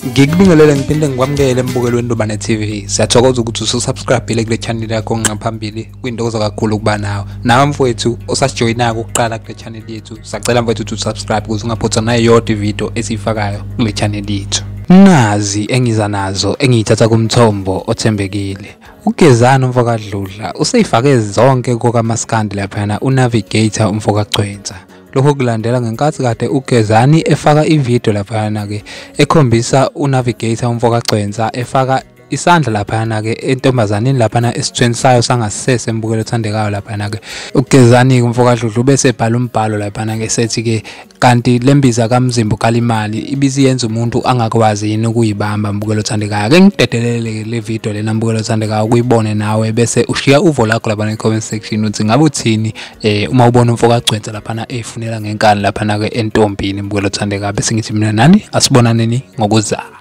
Ngikubingelele ngiphinde ngikwamukele embukelo weNdobane TV. Siyathokoza ukuthi ususubscribe kule channel yakho ngaphambili. Kuyintokozo kakhulu ukuba nawe mfowethu osasijoyina ukuqala kule channel yethu. Sacela mfowethu ukuthi usubscribe ukuze ungaphothwa nayo yonke video esiyifakayo kule channel yethu. Nazi engiza nazo engiyithatha kumthombo othembekile. Ugezani umfokadludla useyifake zonke kokamaskandi lapha uNavigator umfokagcwensa. Lokho kulandela ngenkathi kade uGezani efaka ivideo lapha ke ekhombisa uNavigator umfokagcwensa efaka isandla lapha ke entombazaneni lapha esithweni sayo sangasese embukelo othandekayo lapha ke uGezani umfokadludla bese ebhala umbhalo lapha ke sethi ke kanti lembiza kaMzimba kalimali ibizi yenza umuntu angakwazi yini ukuyibamba mbukelo othandekayo. Ake ngidedelele le video lena mbukelo othandekayo ukuyibone nawe bese ushiya uvo lakho lapha ne-comment section uthi ngabe uthini uma ubona umfokagcwensa lapha efunela ngenkani lapha ke entombini mbukelo othandekayo bese ngithi mina nani asibonaneni ngokuzayo.